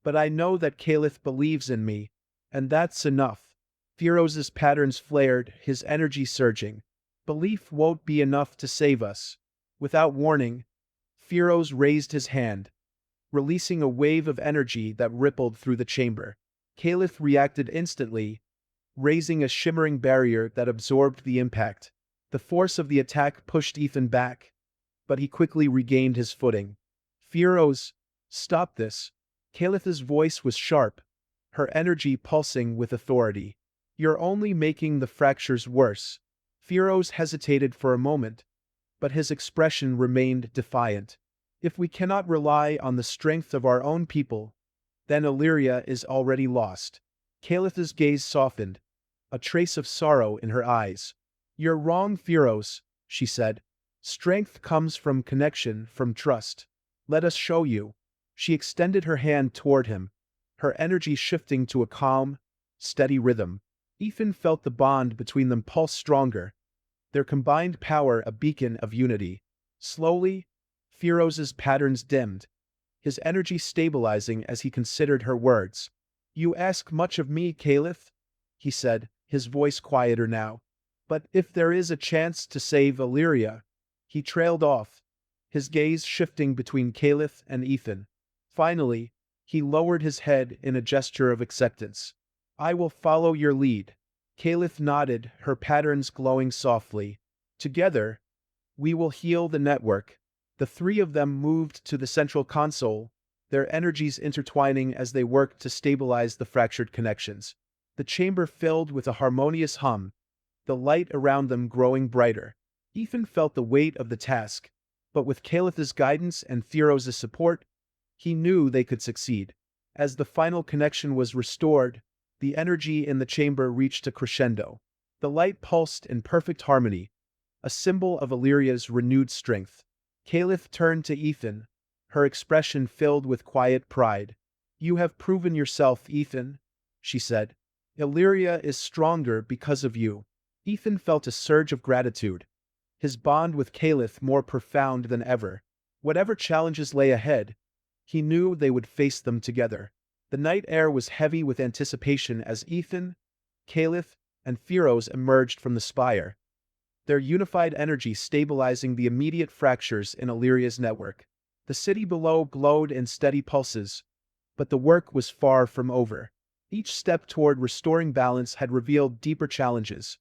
Speaker 1: "but I know that Caliph believes in me, and that's enough." Firoz's patterns flared, his energy surging. "Belief won't be enough to save us." Without warning, Firoz raised his hand, releasing a wave of energy that rippled through the chamber. Caliph reacted instantly, raising a shimmering barrier that absorbed the impact. The force of the attack pushed Ethan back, but he quickly regained his footing. "Firoz, stop this." Calith's voice was sharp, her energy pulsing with authority. "You're only making the fractures worse." Firoz hesitated for a moment, but his expression remained defiant. "If we cannot rely on the strength of our own people, then Illyria is already lost." Calith's gaze softened, a trace of sorrow in her eyes. "You're wrong, Firoz," she said. "Strength comes from connection, from trust. Let us show you." She extended her hand toward him, her energy shifting to a calm, steady rhythm. Ethan felt the bond between them pulse stronger, their combined power a beacon of unity. Slowly, Firoz's patterns dimmed, his energy stabilizing as he considered her words. "You ask much of me, Caliph," he said, his voice quieter now. "But if there is a chance to save Illyria—" He trailed off, his gaze shifting between Caliph and Ethan. Finally, he lowered his head in a gesture of acceptance. "I will follow your lead." Caliph nodded, her patterns glowing softly. "Together, we will heal the network." The three of them moved to the central console, their energies intertwining as they worked to stabilize the fractured connections. The chamber filled with a harmonious hum, the light around them growing brighter. Ethan felt the weight of the task, but with Calith's guidance and Firoz's support, he knew they could succeed. As the final connection was restored, the energy in the chamber reached a crescendo. The light pulsed in perfect harmony, a symbol of Illyria's renewed strength. Caliph turned to Ethan, her expression filled with quiet pride. "You have proven yourself, Ethan," she said. "Illyria is stronger because of you." Ethan felt a surge of gratitude, his bond with Caliph more profound than ever. Whatever challenges lay ahead, he knew they would face them together. The night air was heavy with anticipation as Ethan, Caliph, and Firoz emerged from the spire, their unified energy stabilizing the immediate fractures in Illyria's network. The city below glowed in steady pulses, but the work was far from over. Each step toward restoring balance had revealed deeper challenges,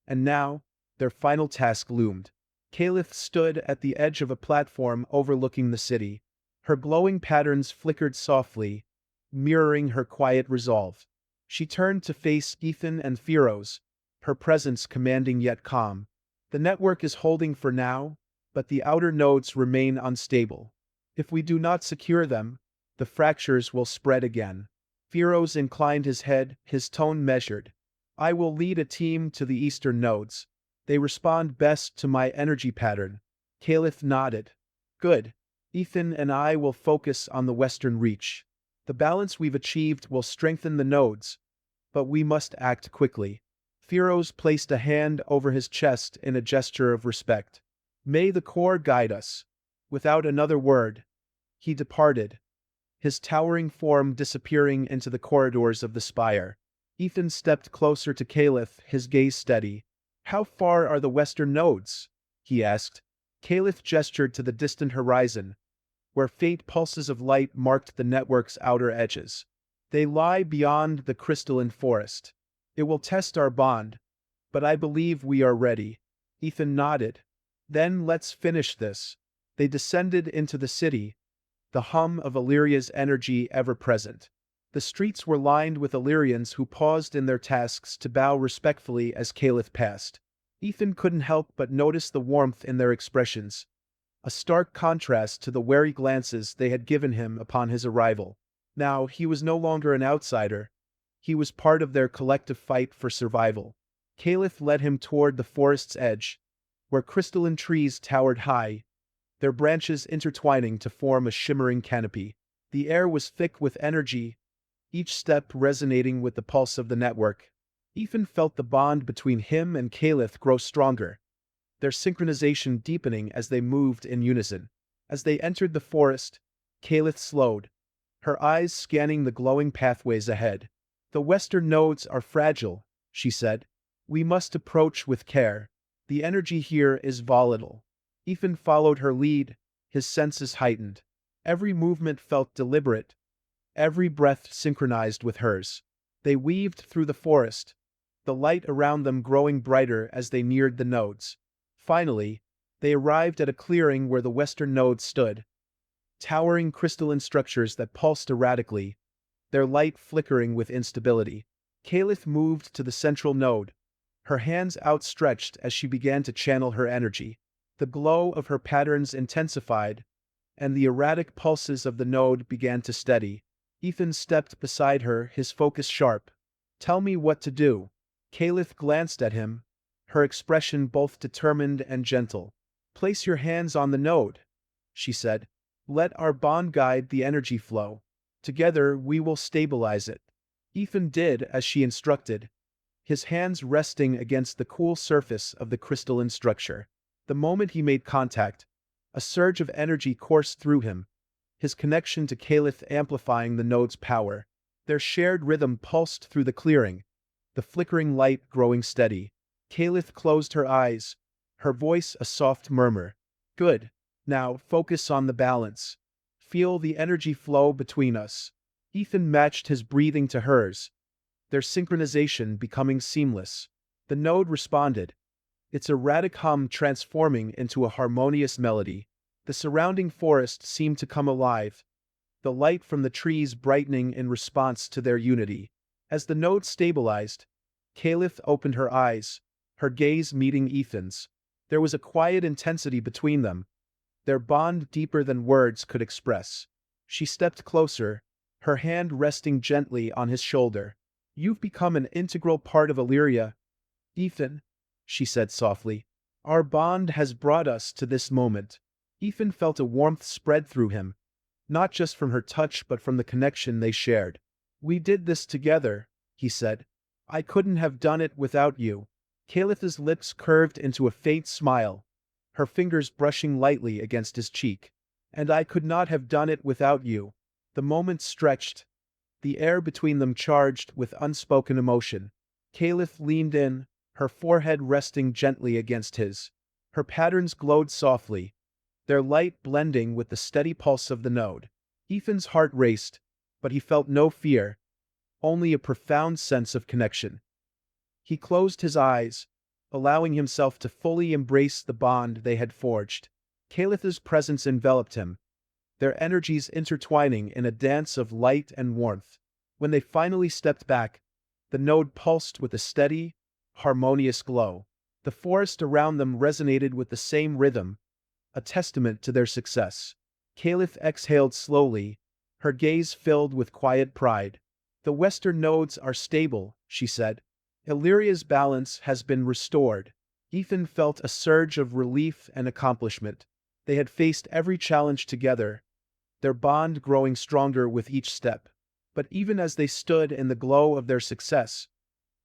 Speaker 1: and now, their final task loomed. Caliph stood at the edge of a platform overlooking the city. Her glowing patterns flickered softly, mirroring her quiet resolve. She turned to face Ethan and Firoz, her presence commanding yet calm. "The network is holding for now, but the outer nodes remain unstable. If we do not secure them, the fractures will spread again." Firoz inclined his head, his tone measured. "I will lead a team to the eastern nodes. They respond best to my energy pattern." Caliph nodded. "Good. Ethan and I will focus on the western reach. The balance we've achieved will strengthen the nodes, but we must act quickly." Firoz placed a hand over his chest in a gesture of respect. "May the core guide us." Without another word, he departed, his towering form disappearing into the corridors of the spire. Ethan stepped closer to Caliph, his gaze steady. "How far are the western nodes?" he asked. Caliph gestured to the distant horizon, where faint pulses of light marked the network's outer edges. They lie beyond the crystalline forest. It will test our bond, but I believe we are ready. Ethan nodded. Then let's finish this. They descended into the city, the hum of Illyria's energy ever present. The streets were lined with Illyrians who paused in their tasks to bow respectfully as Caliph passed. Ethan couldn't help but notice the warmth in their expressions, a stark contrast to the wary glances they had given him upon his arrival. Now, he was no longer an outsider. He was part of their collective fight for survival. Caliph led him toward the forest's edge, where crystalline trees towered high, their branches intertwining to form a shimmering canopy. The air was thick with energy, each step resonating with the pulse of the network. Ethan felt the bond between him and Caliph grow stronger, their synchronization deepening as they moved in unison. As they entered the forest, Caliph slowed, her eyes scanning the glowing pathways ahead. "The western nodes are fragile," she said. "We must approach with care. The energy here is volatile." Ethan followed her lead, his senses heightened. Every movement felt deliberate, every breath synchronized with hers. They weaved through the forest, the light around them growing brighter as they neared the nodes. Finally, they arrived at a clearing where the western node stood, towering crystalline structures that pulsed erratically, their light flickering with instability. Caliph moved to the central node, her hands outstretched as she began to channel her energy. The glow of her patterns intensified, and the erratic pulses of the node began to steady. Ethan stepped beside her, his focus sharp. "Tell me what to do." Caliph glanced at him, her expression both determined and gentle. "Place your hands on the node," she said. "Let our bond guide the energy flow. Together we will stabilize it." Ethan did as she instructed, his hands resting against the cool surface of the crystalline structure. The moment he made contact, a surge of energy coursed through him, his connection to Caliph amplifying the node's power. Their shared rhythm pulsed through the clearing, the flickering light growing steady. Caliph closed her eyes, her voice a soft murmur. "Good. Now focus on the balance. Feel the energy flow between us." Ethan matched his breathing to hers, their synchronization becoming seamless. The node responded, its erratic hum transforming into a harmonious melody. The surrounding forest seemed to come alive, the light from the trees brightening in response to their unity. As the node stabilized, Caliph opened her eyes, her gaze meeting Ethan's. There was a quiet intensity between them, their bond deeper than words could express. She stepped closer, her hand resting gently on his shoulder. "You've become an integral part of Illyria, Ethan," she said softly. "Our bond has brought us to this moment." Ethan felt a warmth spread through him, not just from her touch but from the connection they shared. "We did this together," he said. "I couldn't have done it without you." Caliph's lips curved into a faint smile, her fingers brushing lightly against his cheek. "And I could not have done it without you." The moment stretched, the air between them charged with unspoken emotion. Caliph leaned in, her forehead resting gently against his. Her patterns glowed softly, their light blending with the steady pulse of the node. Ethan's heart raced, but he felt no fear, only a profound sense of connection. He closed his eyes, allowing himself to fully embrace the bond they had forged. Caliph's presence enveloped him, their energies intertwining in a dance of light and warmth. When they finally stepped back, the node pulsed with a steady, harmonious glow. The forest around them resonated with the same rhythm, a testament to their success. Caliph exhaled slowly, her gaze filled with quiet pride. "The western nodes are stable," she said. "Illyria's balance has been restored." Ethan felt a surge of relief and accomplishment. They had faced every challenge together, their bond growing stronger with each step. But even as they stood in the glow of their success,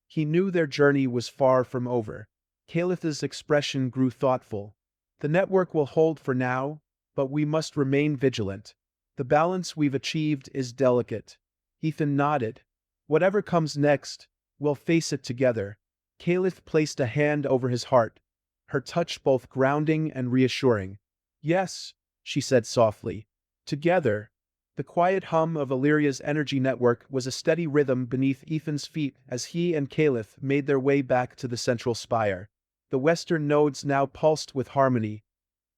Speaker 1: he knew their journey was far from over. Caliph's expression grew thoughtful. "The network will hold for now, but we must remain vigilant. The balance we've achieved is delicate." Ethan nodded. "Whatever comes next, we'll face it together." Caliph placed a hand over his heart, her touch both grounding and reassuring. "Yes," she said softly. "Together, The quiet hum of Illyria's energy network was a steady rhythm beneath Ethan's feet as he and Caliph made their way back to the central spire. The western nodes now pulsed with harmony,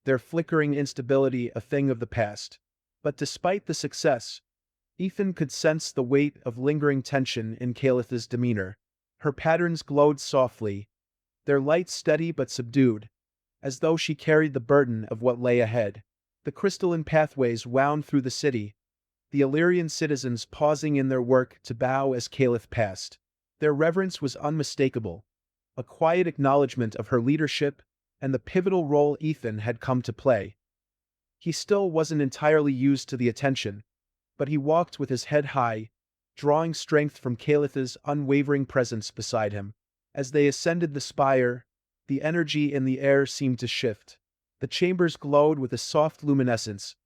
Speaker 1: their flickering instability a thing of the past. But despite the success, Ethan could sense the weight of lingering tension in Caliph's demeanor. Her patterns glowed softly, their light steady but subdued, as though she carried the burden of what lay ahead. The crystalline pathways wound through the city, the Illyrian citizens pausing in their work to bow as Caliph passed. Their reverence was unmistakable, a quiet acknowledgement of her leadership and the pivotal role Ethan had come to play. He still wasn't entirely used to the attention, but he walked with his head high, drawing strength from Caliph's unwavering presence beside him. As they ascended the spire, the energy in the air seemed to shift. The chambers glowed with a soft luminescence,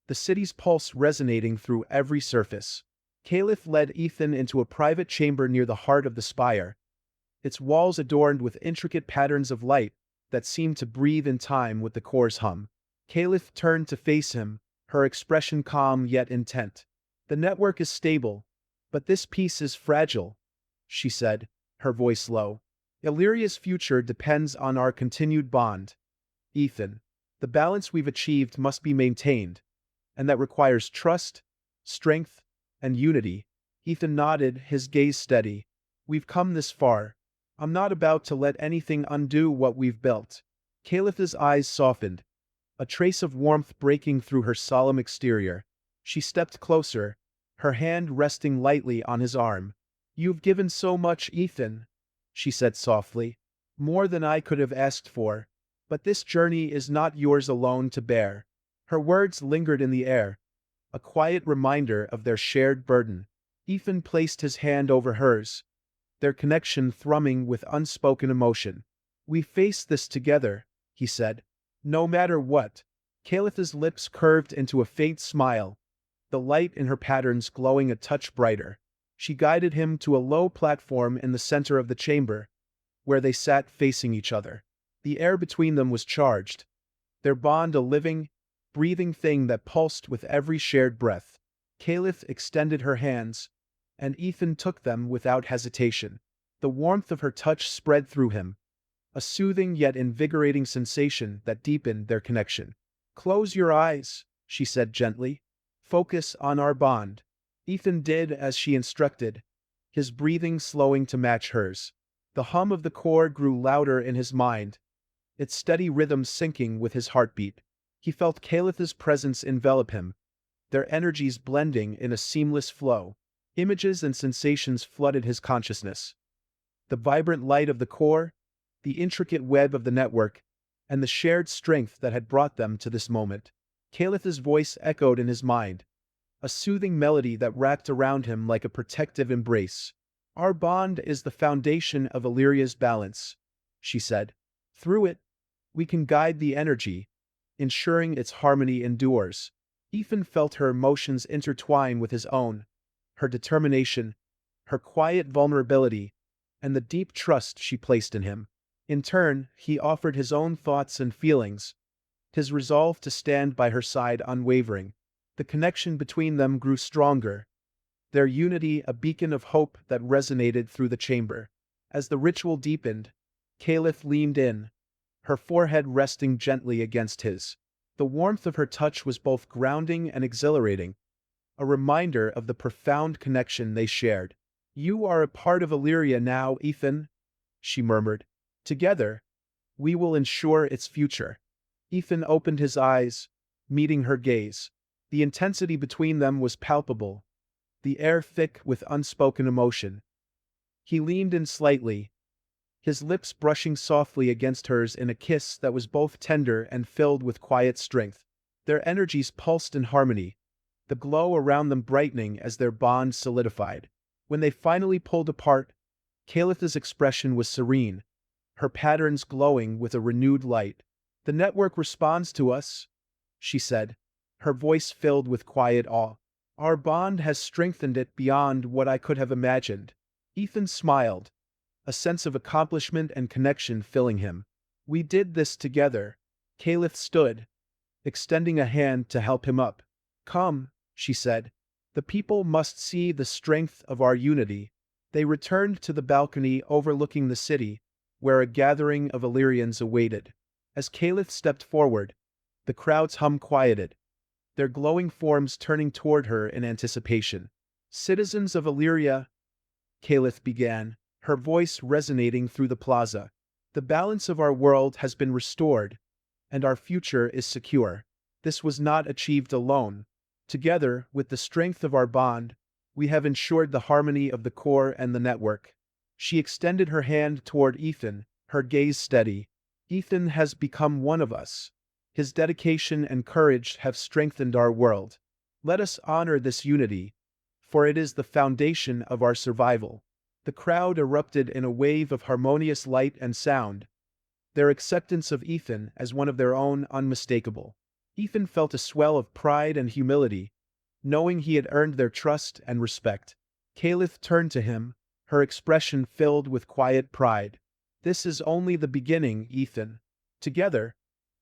Speaker 1: the city's pulse resonating through every surface. Caliph led Ethan into a private chamber near the heart of the spire, its walls adorned with intricate patterns of light that seemed to breathe in time with the core's hum. Caliph turned to face him, her expression calm yet intent. "The network is stable, but this piece is fragile," she said, her voice low. "Illyria's future depends on our continued bond. Ethan, the balance we've achieved must be maintained, and that requires trust, strength, and unity." Ethan nodded, his gaze steady. "We've come this far. I'm not about to let anything undo what we've built." Caliph's eyes softened, a trace of warmth breaking through her solemn exterior. She stepped closer, her hand resting lightly on his arm. "You've given so much, Ethan," she said softly. "More than I could have asked for. But this journey is not yours alone to bear." Her words lingered in the air, a quiet reminder of their shared burden. Ethan placed his hand over hers, their connection thrumming with unspoken emotion. "We face this together," he said. "No matter what." Caliph's lips curved into a faint smile, the light in her patterns glowing a touch brighter. She guided him to a low platform in the center of the chamber, where they sat facing each other. The air between them was charged, their bond a living, breathing thing that pulsed with every shared breath. Caliph extended her hands, and Ethan took them without hesitation. The warmth of her touch spread through him, a soothing yet invigorating sensation that deepened their connection. "Close your eyes," she said gently. "Focus on our bond." Ethan did as she instructed, his breathing slowing to match hers. The hum of the core grew louder in his mind, its steady rhythm syncing with his heartbeat. He felt Caliph's presence envelop him, their energies blending in a seamless flow. Images and sensations flooded his consciousness. The vibrant light of the core, the intricate web of the network, and the shared strength that had brought them to this moment. Caliph's voice echoed in his mind, a soothing melody that wrapped around him like a protective embrace. "Our bond is the foundation of Illyria's balance," she said. "Through it, we can guide the energy, ensuring its harmony endures." Ethan felt her emotions intertwine with his own, her determination, her quiet vulnerability, and the deep trust she placed in him. In turn, he offered his own thoughts and feelings, his resolve to stand by her side unwavering. The connection between them grew stronger, their unity a beacon of hope that resonated through the chamber. As the ritual deepened, Caliph leaned in, her forehead resting gently against his. The warmth of her touch was both grounding and exhilarating, a reminder of the profound connection they shared. "You are a part of Illyria now, Ethan," she murmured. "Together, we will ensure its future." Ethan opened his eyes, meeting her gaze. The intensity between them was palpable, the air thick with unspoken emotion. He leaned in slightly, his lips brushing softly against hers in a kiss that was both tender and filled with quiet strength. Their energies pulsed in harmony, the glow around them brightening as their bond solidified. When they finally pulled apart, Caliph's expression was serene, her patterns glowing with a renewed light. "The network responds to us," she said, her voice filled with quiet awe. "Our bond has strengthened it beyond what I could have imagined." Ethan smiled, a sense of accomplishment and connection filling him. "We did this together." Caliph stood, extending a hand to help him up. "Come." she said. The people must see the strength of our unity. They returned to the balcony overlooking the city, where a gathering of Illyrians awaited. As Caliph stepped forward, the crowd's hum quieted, their glowing forms turning toward her in anticipation. Citizens of Illyria, Caliph began, her voice resonating through the plaza. The balance of our world has been restored, and our future is secure. This was not achieved alone. Together, with the strength of our bond, we have ensured the harmony of the core and the network. She extended her hand toward Ethan, her gaze steady. Ethan has become one of us. His dedication and courage have strengthened our world. Let us honor this unity, for it is the foundation of our survival. The crowd erupted in a wave of harmonious light and sound, their acceptance of Ethan as one of their own unmistakable. Ethan felt a swell of pride and humility, knowing he had earned their trust and respect. Caliph turned to him, her expression filled with quiet pride. This is only the beginning, Ethan. Together,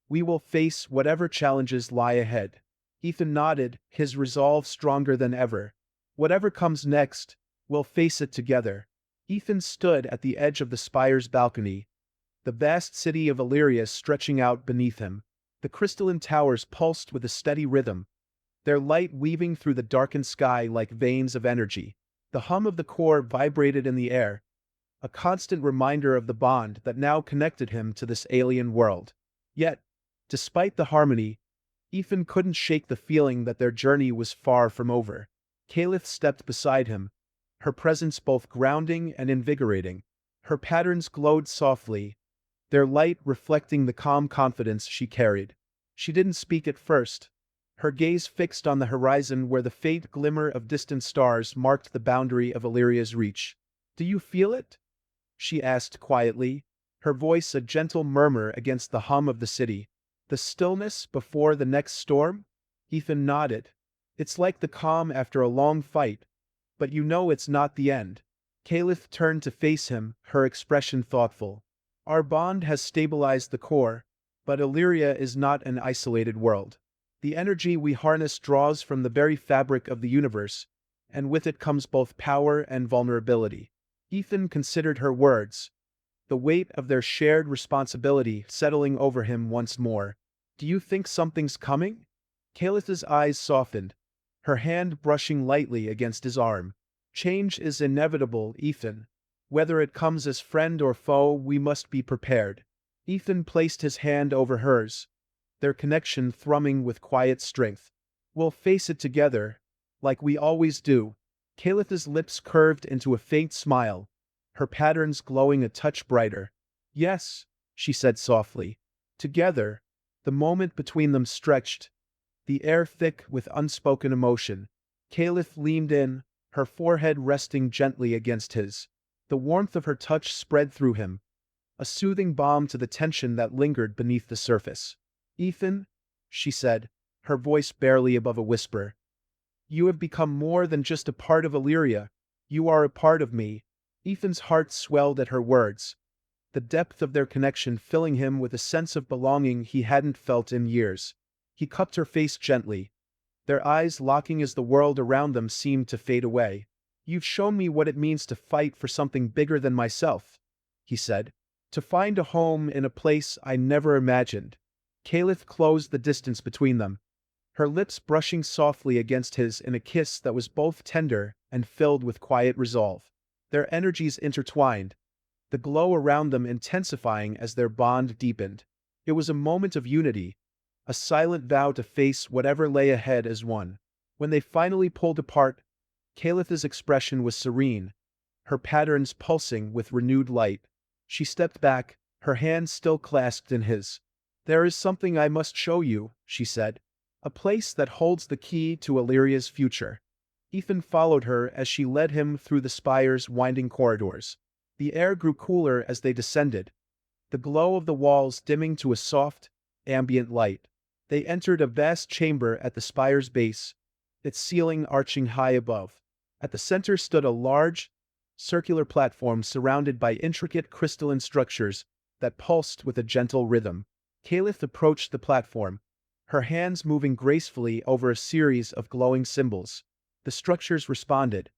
Speaker 1: we will face whatever challenges lie ahead. Ethan nodded, his resolve stronger than ever. Whatever comes next, we'll face it together. Ethan stood at the edge of the spire's balcony, the vast city of Illyria stretching out beneath him. The crystalline towers pulsed with a steady rhythm, their light weaving through the darkened sky like veins of energy. The hum of the core vibrated in the air, a constant reminder of the bond that now connected him to this alien world. Yet, despite the harmony, Ethan couldn't shake the feeling that their journey was far from over. Caliph stepped beside him, her presence both grounding and invigorating. Her patterns glowed softly, their light reflecting the calm confidence she carried. She didn't speak at first, her gaze fixed on the horizon where the faint glimmer of distant stars marked the boundary of Illyria's reach. "Do you feel it?" she asked quietly, her voice a gentle murmur against the hum of the city. "The stillness before the next storm?" Ethan nodded. "It's like the calm after a long fight, but you know it's not the end." Caliph turned to face him, her expression thoughtful. "Our bond has stabilized the core, but Illyria is not an isolated world. The energy we harness draws from the very fabric of the universe, and with it comes both power and vulnerability." Ethan considered her words, the weight of their shared responsibility settling over him once more. "Do you think something's coming?" Caliph's eyes softened, her hand brushing lightly against his arm. "Change is inevitable, Ethan. Whether it comes as friend or foe, we must be prepared." Ethan placed his hand over hers, their connection thrumming with quiet strength. "We'll face it together, like we always do." Caliph's lips curved into a faint smile, her patterns glowing a touch brighter. "Yes," she said softly. Together, the moment between them stretched, the air thick with unspoken emotion. Caliph leaned in, her forehead resting gently against his. The warmth of her touch spread through him, a soothing balm to the tension that lingered beneath the surface. "Ethan," she said, her voice barely above a whisper, "you have become more than just a part of Illyria. You are a part of me." Ethan's heart swelled at her words, the depth of their connection filling him with a sense of belonging he hadn't felt in years. He cupped her face gently, their eyes locking as the world around them seemed to fade away. "You've shown me what it means to fight for something bigger than myself," he said. "To find a home in a place I never imagined." Caliph closed the distance between them, her lips brushing softly against his in a kiss that was both tender and filled with quiet resolve. Their energies intertwined, the glow around them intensifying as their bond deepened. It was a moment of unity, a silent vow to face whatever lay ahead as one. When they finally pulled apart, Caliph's expression was serene, her patterns pulsing with renewed light. She stepped back, her hands still clasped in his. "There is something I must show you," she said. "A place that holds the key to Illyria's future." Ethan followed her as she led him through the spire's winding corridors. The air grew cooler as they descended, the glow of the walls dimming to a soft, ambient light. They entered a vast chamber at the spire's base, its ceiling arching high above. At the center stood a large, circular platform surrounded by intricate crystalline structures that pulsed with a gentle rhythm. Caliph approached the platform, her hands moving gracefully over a series of glowing symbols. The structures responded,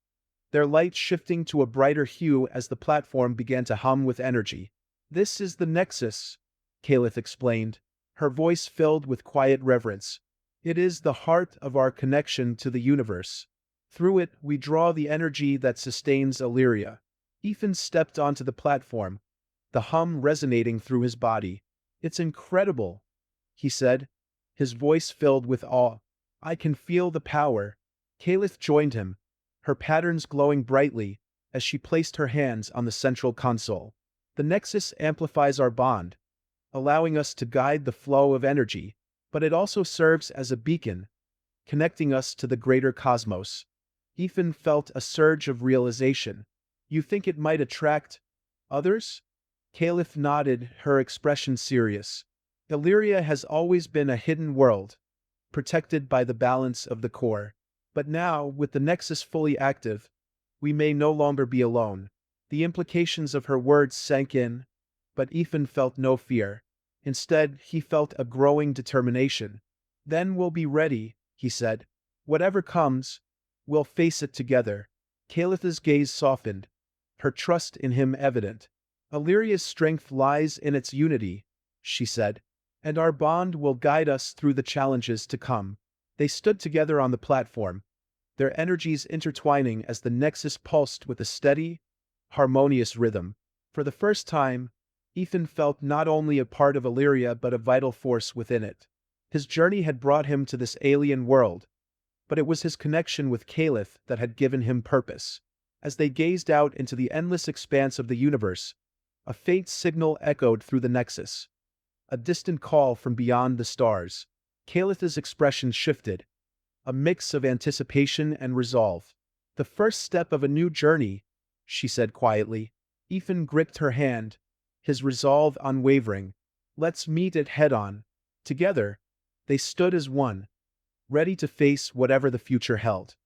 Speaker 1: their light shifting to a brighter hue as the platform began to hum with energy. "This is the Nexus," Caliph explained, her voice filled with quiet reverence. "It is the heart of our connection to the universe. Through it, we draw the energy that sustains Illyria." Ethan stepped onto the platform, the hum resonating through his body. "It's incredible," he said, his voice filled with awe. "I can feel the power." Caliph joined him, her patterns glowing brightly as she placed her hands on the central console. "The Nexus amplifies our bond, allowing us to guide the flow of energy, but it also serves as a beacon, connecting us to the greater cosmos." Ethan felt a surge of realization. "You think it might attract others?" Caliph nodded, her expression serious. "Illyria has always been a hidden world, protected by the balance of the core. But now, with the Nexus fully active, we may no longer be alone." The implications of her words sank in, but Ethan felt no fear. Instead, he felt a growing determination. "Then we'll be ready," he said. "Whatever comes, we'll face it together." Caliph's gaze softened, her trust in him evident. "Illyria's strength lies in its unity," she said, "and our bond will guide us through the challenges to come." They stood together on the platform, their energies intertwining as the Nexus pulsed with a steady, harmonious rhythm. For the first time, Ethan felt not only a part of Illyria but a vital force within it. His journey had brought him to this alien world, but it was his connection with Caliph that had given him purpose. As they gazed out into the endless expanse of the universe, a faint signal echoed through the Nexus, a distant call from beyond the stars. Caliph's expression shifted, a mix of anticipation and resolve. "The first step of a new journey," she said quietly. Ethan gripped her hand, his resolve unwavering. "Let's meet it head-on." Together, they stood as one, ready to face whatever the future held.